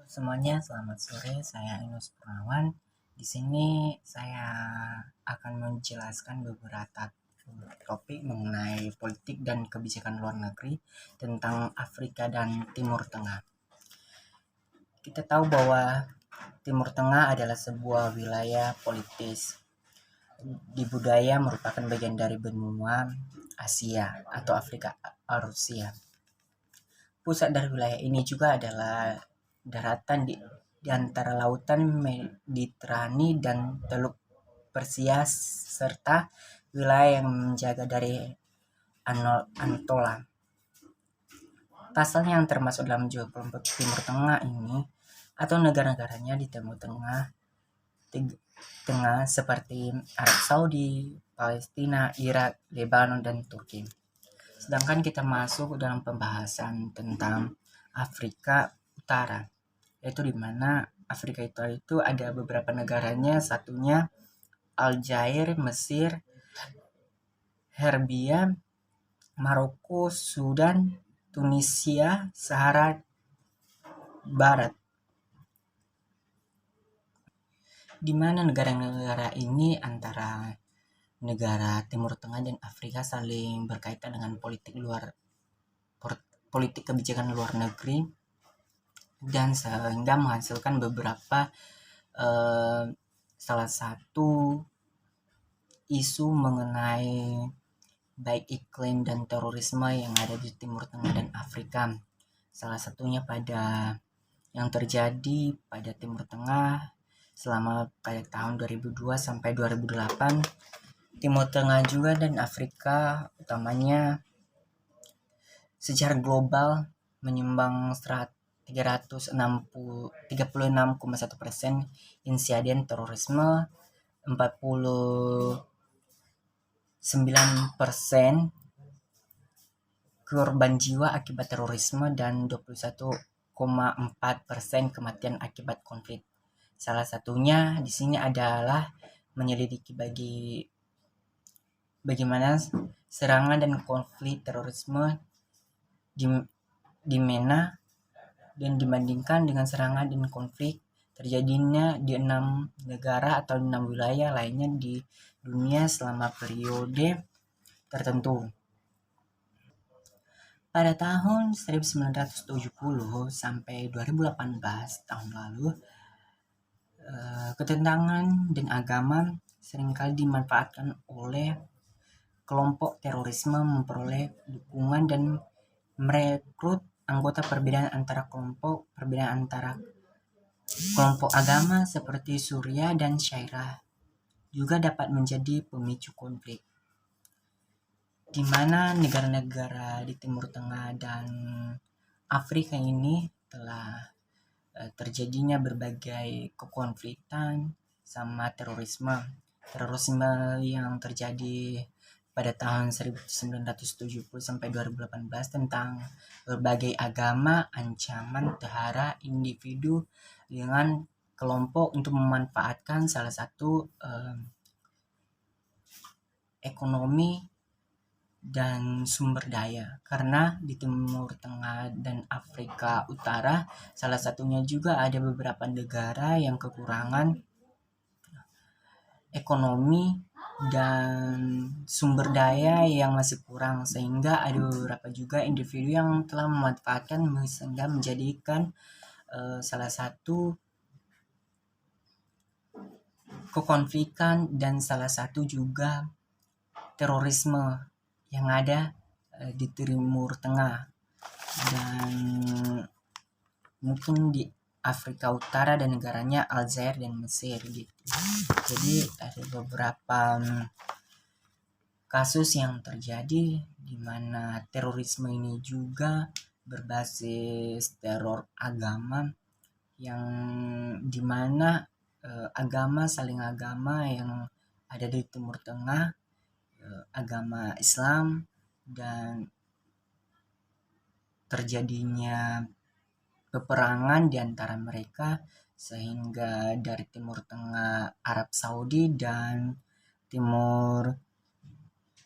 Semuanya, selamat sore. Saya Inus Purnawan. Di sini saya akan menjelaskan beberapa topik mengenai politik dan kebijakan luar negeri tentang Afrika dan Timur Tengah. Kita tahu bahwa Timur Tengah adalah sebuah wilayah politis. Di budaya merupakan bagian dari benua Asia atau Afrika Rusia. Pusat dari wilayah ini juga adalah daratan di antara lautan Mediterani dan Teluk Persia serta wilayah yang menjaga dari Anatolia. Pasalnya yang termasuk dalam juga kelompok Timur Tengah ini atau negara-negaranya di Timur Tengah seperti Arab Saudi, Palestina, Irak, Lebanon, dan Turki. Sedangkan kita masuk dalam pembahasan tentang Afrika Utara, yaitu di mana Afrika Utara itu ada beberapa negaranya, satunya Aljair, Mesir, Serbia, Maroko, Sudan, Tunisia, Sahara Barat. Di mana negara-negara ini antara negara Timur Tengah dan Afrika saling berkaitan dengan politik kebijakan luar negeri dan sehingga menghasilkan beberapa salah satu isu mengenai baik iklim dan terorisme yang ada di Timur Tengah dan Afrika. Salah satunya pada yang terjadi pada Timur Tengah selama pada tahun 2002 sampai 2008. Timur Tengah juga dan Afrika utamanya secara global menyumbang 36,1% insiden terorisme, 49% korban jiwa akibat terorisme, dan 21,4% kematian akibat konflik. Salah satunya di sini adalah menyelidiki bagaimana serangan dan konflik terorisme di MENA dan dibandingkan dengan serangan dan konflik terjadinya di 6 negara atau 6 wilayah lainnya di dunia selama periode tertentu. Pada tahun 1970 sampai 2018 tahun lalu, ketentangan dan agama seringkali dimanfaatkan oleh kelompok terorisme memperoleh dukungan dan merekrut anggota. Perbedaan antara kelompok agama seperti Syiah dan Syiah juga dapat menjadi pemicu konflik, di mana negara-negara di Timur Tengah dan Afrika ini telah terjadinya berbagai kekonfliktan sama terorisme yang terjadi pada tahun 1970 sampai 2018 tentang berbagai agama, ancaman terhadap individu dengan kelompok untuk memanfaatkan salah satu ekonomi dan sumber daya. Karena di Timur Tengah dan Afrika Utara salah satunya juga ada beberapa negara yang kekurangan ekonomi dan sumber daya yang masih kurang, sehingga ada beberapa juga individu yang telah memanfaatkan sehingga menjadikan salah satu kekonflikan dan salah satu juga terorisme yang ada di Timur Tengah dan mungkin di Afrika Utara dan negaranya Aljair dan Mesir gitu. Jadi ada beberapa kasus yang terjadi di mana terorisme ini juga berbasis teror agama, yang dimana agama yang ada di Timur Tengah, agama Islam, dan terjadinya peperangan di antara mereka sehingga dari Timur Tengah Arab Saudi dan Timur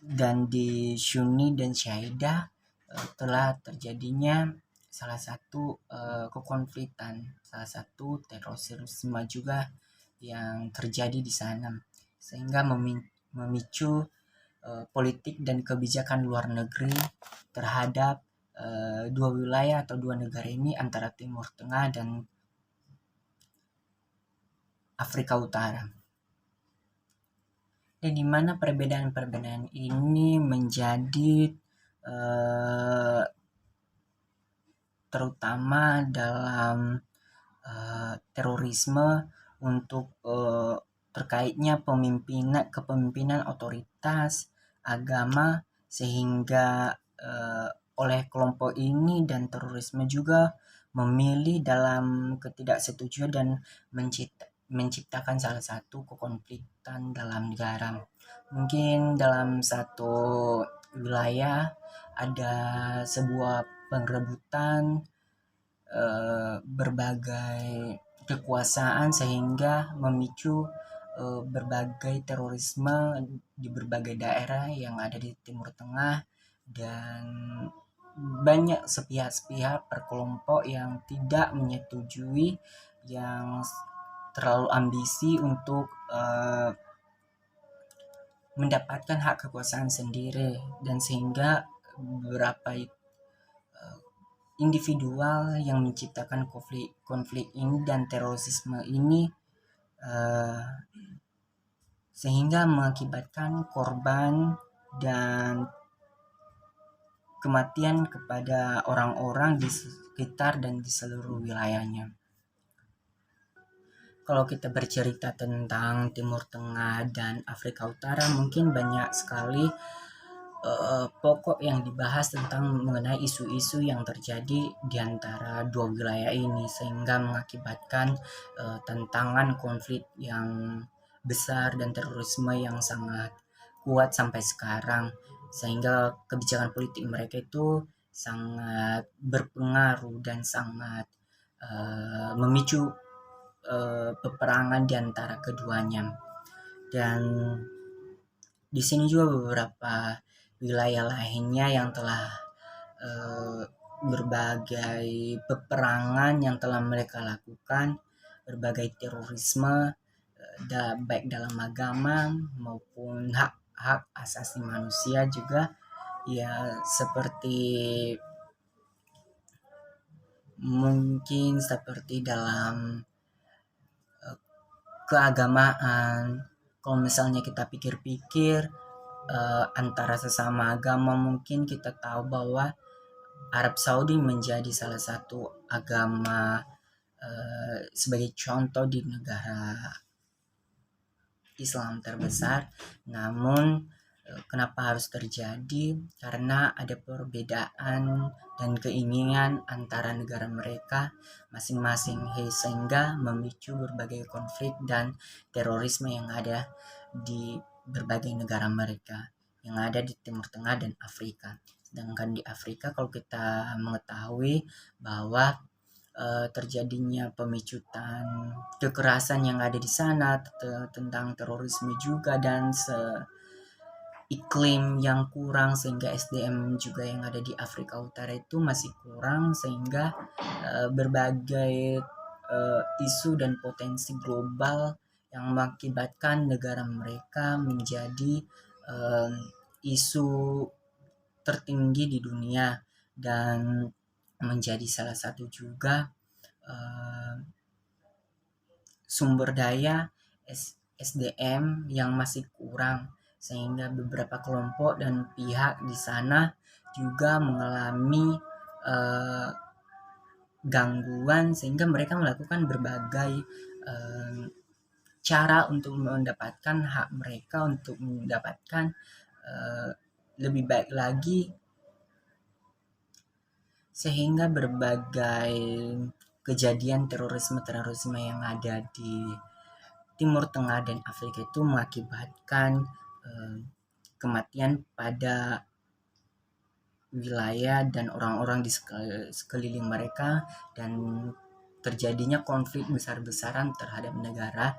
dan di Sunni dan Syiah telah terjadinya salah satu kekonfliktan, salah satu terorisme juga yang terjadi di sana, sehingga memicu politik dan kebijakan luar negeri terhadap dua wilayah atau dua negara ini antara Timur Tengah dan Afrika Utara. Dan di mana perbedaan-perbedaan ini menjadi terutama dalam terorisme untuk terkaitnya kepemimpinan otoritas agama, sehingga oleh kelompok ini dan terorisme juga memilih dalam ketidaksetujuan dan menciptakan salah satu kekonfliktan dalam negara. Mungkin dalam satu wilayah ada sebuah perebutan berbagai kekuasaan sehingga memicu berbagai terorisme di berbagai daerah yang ada di Timur Tengah, dan banyak sepihak-sepihak berkelompok yang tidak menyetujui, yang terlalu ambisi untuk mendapatkan hak kekuasaan sendiri, dan sehingga beberapa individual yang menciptakan konflik ini dan terorisme ini sehingga mengakibatkan korban dan kematian kepada orang-orang di sekitar dan di seluruh wilayahnya. Kalau kita bercerita tentang Timur Tengah dan Afrika Utara, mungkin banyak sekali pokok yang dibahas tentang mengenai isu-isu yang terjadi di antara dua wilayah ini, sehingga mengakibatkan tantangan konflik yang besar dan terorisme yang sangat kuat sampai sekarang, sehingga kebijakan politik mereka itu sangat berpengaruh dan sangat memicu peperangan di antara keduanya. Dan di sini juga beberapa wilayah lainnya yang telah berbagai peperangan yang telah mereka lakukan, berbagai terorisme baik dalam agama maupun hak asasi manusia juga, ya seperti mungkin seperti dalam keagamaan. Kalau misalnya kita pikir-pikir antara sesama agama, mungkin kita tahu bahwa Arab Saudi menjadi salah satu agama sebagai contoh di negara Islam terbesar. Namun kenapa harus terjadi? Karena ada perbedaan dan keinginan antara negara mereka masing-masing, sehingga memicu berbagai konflik dan terorisme yang ada di berbagai negara mereka yang ada di Timur Tengah dan Afrika. Sedangkan di Afrika, kalau kita mengetahui bahwa terjadinya pemicutan kekerasan yang ada di sana tentang terorisme juga, dan iklim yang kurang, sehingga SDM juga yang ada di Afrika Utara itu masih kurang, sehingga berbagai isu dan potensi global yang mengakibatkan negara mereka menjadi isu tertinggi di dunia, dan menjadi salah satu juga sumber daya SDM yang masih kurang, sehingga beberapa kelompok dan pihak di sana juga mengalami gangguan, sehingga mereka melakukan berbagai cara untuk mendapatkan hak mereka, untuk mendapatkan lebih baik lagi, sehingga berbagai kejadian terorisme yang ada di Timur Tengah dan Afrika itu mengakibatkan kematian pada wilayah dan orang-orang di sekeliling mereka, dan terjadinya konflik besar-besaran terhadap negara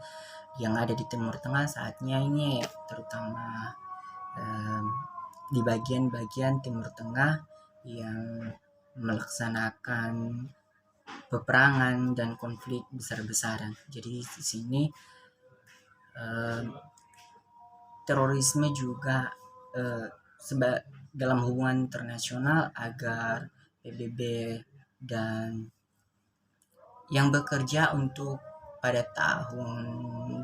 yang ada di Timur Tengah saatnya ini, terutama di bagian-bagian Timur Tengah yang melaksanakan peperangan dan konflik besar-besaran. Jadi di sini terorisme juga dalam hubungan internasional agar PBB dan yang bekerja untuk pada tahun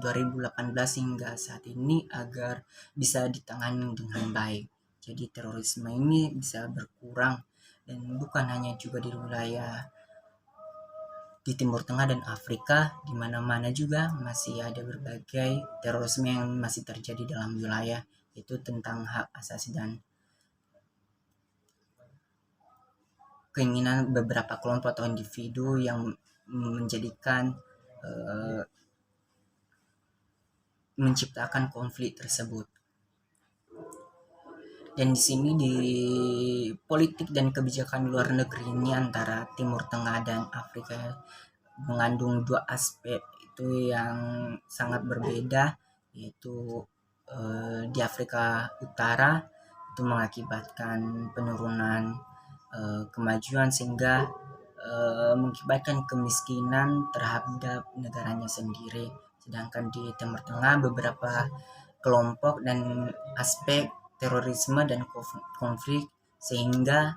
2018 hingga saat ini agar bisa ditangani dengan baik. Jadi terorisme ini bisa berkurang, dan bukan hanya juga di wilayah di Timur Tengah dan Afrika, di mana-mana juga masih ada berbagai terorisme yang masih terjadi dalam wilayah itu tentang hak asasi dan keinginan beberapa kelompok atau individu yang menjadikan menciptakan konflik tersebut. Dan di sini di politik dan kebijakan luar negeri ini antara Timur Tengah dan Afrika mengandung dua aspek itu yang sangat berbeda, yaitu di Afrika Utara itu mengakibatkan penurunan kemajuan sehingga mengakibatkan kemiskinan terhadap negaranya sendiri. Sedangkan di Timur Tengah beberapa kelompok dan aspek terorisme dan konflik sehingga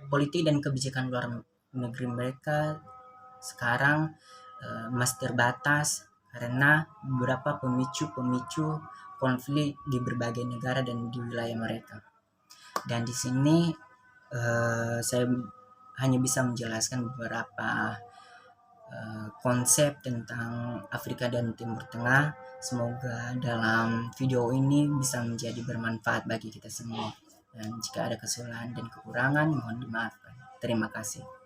politik dan kebijakan luar negeri mereka sekarang masih terbatas karena beberapa pemicu konflik di berbagai negara dan di wilayah mereka. Dan di sini saya hanya bisa menjelaskan beberapa konsep tentang Afrika dan Timur Tengah. Semoga dalam video ini bisa menjadi bermanfaat bagi kita semua. Dan jika ada kesalahan dan kekurangan, mohon dimaafkan. Terima kasih.